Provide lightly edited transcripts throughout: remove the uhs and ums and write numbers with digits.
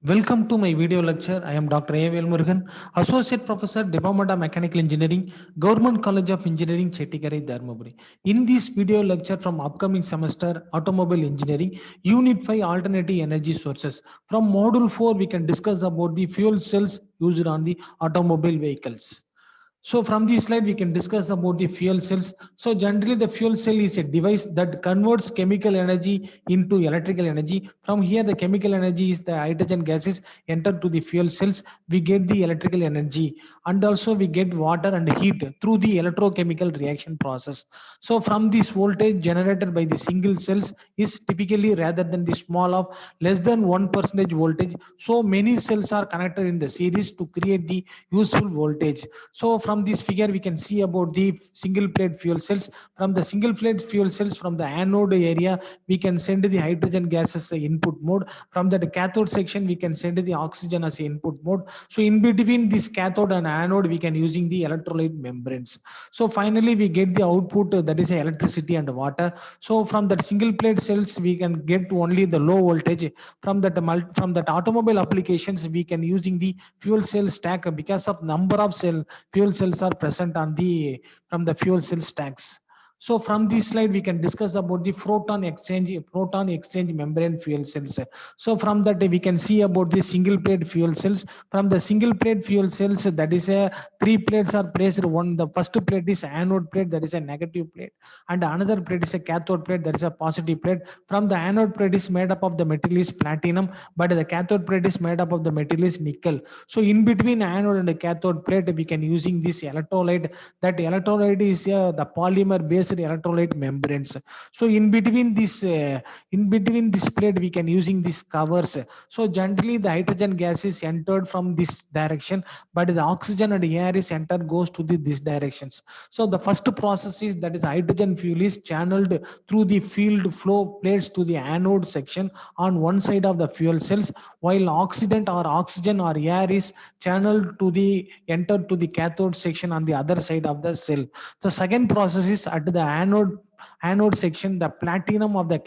Welcome to my video lecture. I am Dr. A.VELMURUGAN, Associate Professor, Department of Mechanical Engineering, Government College of Engineering, Chettikare, Dharmaburi. In this video lecture from upcoming semester, Automobile Engineering, Unit 5 Alternative Energy Sources. From Module 4, we can discuss about the fuel cells used on the automobile vehicles. So from this slide, we can discuss about the fuel cells. So generally the fuel cell is a device that converts chemical energy into electrical energy. From here, the chemical energy is the hydrogen gases enter to the fuel cells. We get the electrical energy and also we get water and heat through the electrochemical reaction process. So from this voltage generated by the single cells is typically rather than the small of less than 1% voltage. So many cells are connected in the series to create the useful voltage. So from this figure, we can see about the single plate fuel cells. From the single plate fuel cells, from the anode area, we can send the hydrogen gas as input mode. From the cathode section, we can send the oxygen as input mode. So in between this cathode and anode, we can using the electrolyte membranes. So finally, we get the output that is electricity and water. So from that single plate cells, we can get only the low voltage. From that automobile applications, we can using the fuel cell stack because of number of fuel cells are present on the from the fuel cell stacks. So from this slide, we can discuss about the proton exchange membrane fuel cells. So from that, we can see about the single plate fuel cells. From the single plate fuel cells, that is a three plates are placed. One, the first plate is anode plate, that is a negative plate, and another plate is a cathode plate, that is a positive plate. From the anode plate is made up of the metal is platinum, but the cathode plate is made up of the metal is nickel. So in between anode and the cathode plate, we can using this electrolyte. That electrolyte is the polymer based electrolyte membranes. So in between this plate, we can using these covers. So generally the hydrogen gas is entered from this direction, but the oxygen and air is entered goes to this directions. So the first process is that is hydrogen fuel is channeled through the field flow plates to the anode section on one side of the fuel cells, while oxygen or air is channeled to the entered to the cathode section on the other side of the cell. The second process is at the anode section. The platinum of the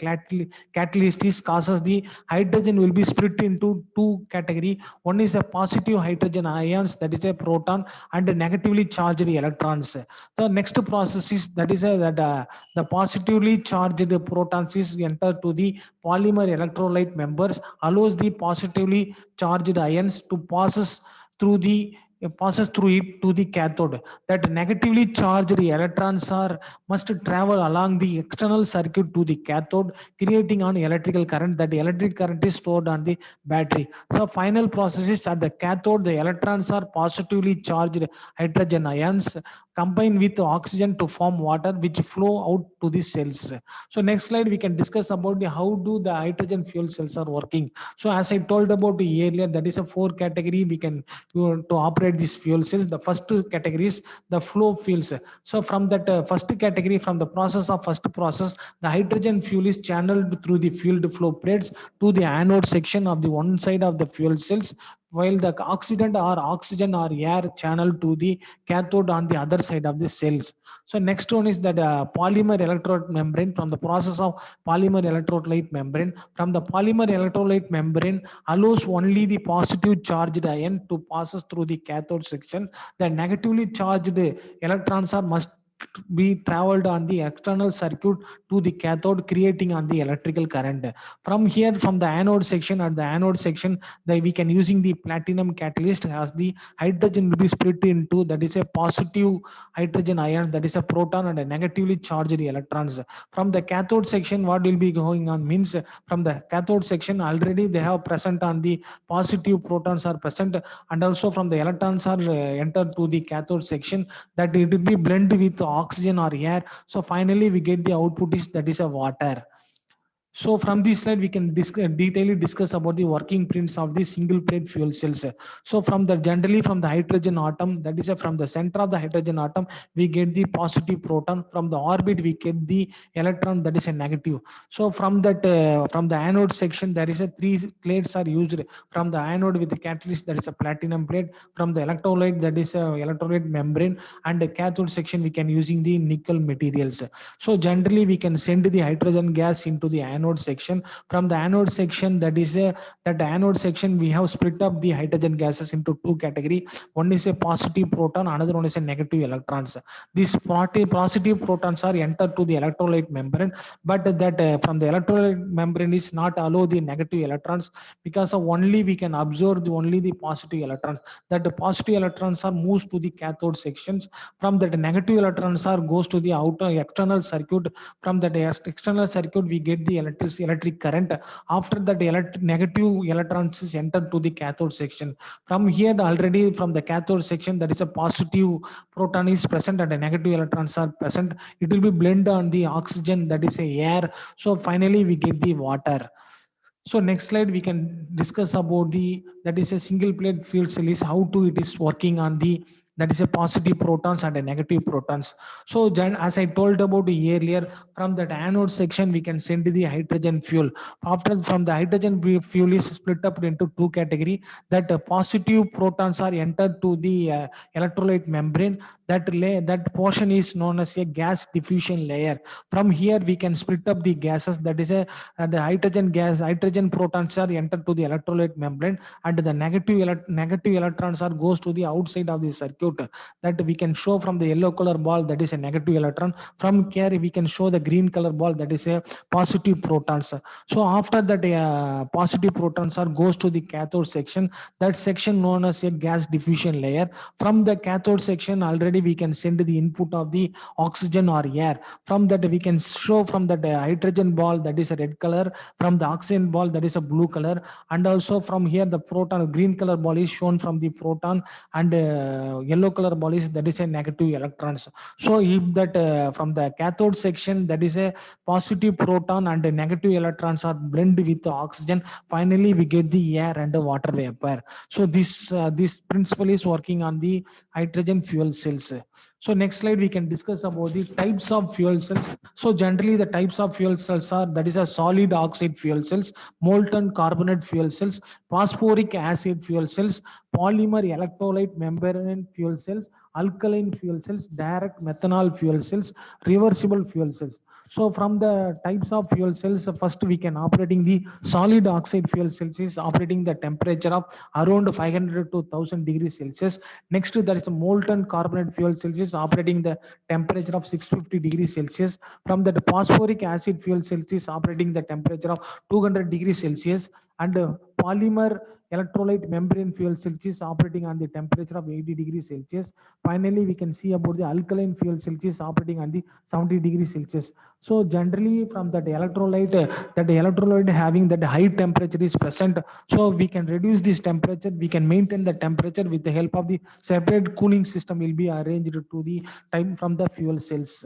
catalyst is causes the hydrogen will be split into two category. One is a positive hydrogen ions, that is a proton, and a negatively charged electrons. The next process is that is the positively charged protons is enter to the polymer electrolyte members, allows the positively charged ions to passes through it to the cathode. That negatively charged electrons are must travel along the external circuit to the cathode, creating an electrical current. That electric current is stored on the battery. So final process is at the cathode, the electrons are positively charged hydrogen ions combine with oxygen to form water, which flow out to the cells. So next slide, we can discuss about how do the hydrogen fuel cells are working. So as I told about earlier, that is a four category we can to operate these fuel cells. The first category is the flow fuels. So from that first category, from the process of first process, the hydrogen fuel is channeled through the field flow plates to the anode section of the one side of the fuel cells, while the oxygen or air channel to the cathode on the other side of the cells. So next one is that polymer electrode membrane. From the process of polymer electrolyte membrane, from the polymer electrolyte membrane allows only the positive charged ion to passes through the cathode section. The negatively charged electrons are must be traveled on the external circuit to the cathode, creating on the electrical current. From here, from the anode section, at the anode section, we can using the platinum catalyst as the hydrogen will be split into, that is a positive hydrogen ions, that is a proton, and a negatively charged electrons. From the cathode section, what will be going on means, from the cathode section already they have present on the positive protons are present, and also from the electrons are entered to the cathode section, that it will be blended with oxygen or air. So finally we get the output is that is a water. So from this slide, we can discuss about the working prints of the single plate fuel cells. So from the generally from the hydrogen atom, that is from the center of the hydrogen atom, we get the positive proton. From the orbit, we get the electron, that is a negative. So from that from the anode section, there is a three plates are used. From the anode with the catalyst, that is a platinum plate. From the electrolyte, that is a electrolyte membrane, and the cathode section we can using the nickel materials. So generally we can send the hydrogen gas into the anode anode section. From the anode section, that anode section, we have split up the hydrogen gases into two category. One is a positive proton, another one is a negative electrons. These positive protons are entered to the electrolyte membrane, but that from the electrolyte membrane is not allow the negative electrons, because of only we can observe only the positive electrons. That the positive electrons are moves to the cathode sections. From that, negative electrons are goes to the outer external circuit. From that external circuit, we get the electric current. After that, negative electrons is entered to the cathode section. From here, already from the cathode section, there is a positive proton is present and the negative electrons are present. It will be blend on the oxygen, that is a air. So finally, we get the water. So next slide, we can discuss about the, that is a single plate fuel cell is how to it is working on the, that is a positive protons and a negative protons. So as I told about earlier, from that anode section, we can send the hydrogen fuel. After from the hydrogen fuel is split up into two category. That positive protons are entered to the electrolyte membrane. That portion is known as a gas diffusion layer. From here, we can split up the gases. That is a the hydrogen protons are entered to the electrolyte membrane, and the negative electrons are goes to the outside of the circuit. That we can show from the yellow color ball, that is a negative electron. From here, we can show the green color ball, that is a positive protons. So after that, positive protons are goes to the cathode section. That section known as a gas diffusion layer. From the cathode section, already we can send the input of the oxygen or air. From that, we can show from that hydrogen ball, that is a red color. From the oxygen ball, that is a blue color. And also from here, the proton, green color ball is shown from the proton, and yellow color ball is, that is a negative electrons. So if that from the cathode section, that is a positive proton and the negative electrons are blend with the oxygen, finally we get the air and the water vapor. So this principle is working on the hydrogen fuel cells. So next slide, we can discuss about the types of fuel cells. So generally the types of fuel cells are, that is a solid oxide fuel cells, molten carbonate fuel cells, phosphoric acid fuel cells, polymer electrolyte membrane fuel cells, alkaline fuel cells, direct methanol fuel cells, reversible fuel cells. So from the types of fuel cells, first we can operating the solid oxide fuel cells is operating the temperature of around 500 to 1000 degrees Celsius. Next, there is a molten carbonate fuel cells is operating the temperature of 650 degrees Celsius. From the phosphoric acid fuel cells is operating the temperature of 200 degrees Celsius, and polymer electrolyte membrane fuel cells is operating on the temperature of 80 degrees Celsius. Finally, we can see about the alkaline fuel cells is operating on the 70 degrees Celsius. So generally from that electrolyte having that high temperature is present. So we can reduce this temperature, we can maintain the temperature with the help of the separate cooling system will be arranged to the time from the fuel cells.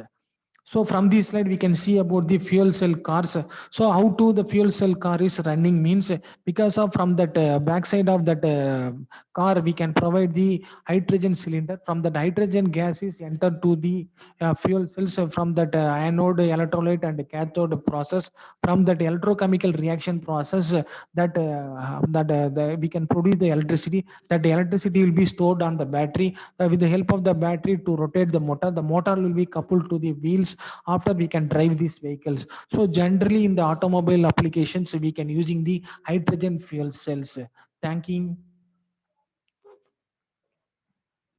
So from this slide, we can see about the fuel cell cars. So how to the fuel cell car is running means, because of from that backside of that car, we can provide the hydrogen cylinder. From that hydrogen gas is entered to the fuel cells from that anode electrolyte and cathode process. From that electrochemical reaction process, we can produce the electricity. That electricity will be stored on the battery. With the help of the battery to rotate the motor, the motor will be coupled to the wheels. After we can drive these vehicles. So generally in the automobile applications, we can using the hydrogen fuel cells. Thank you.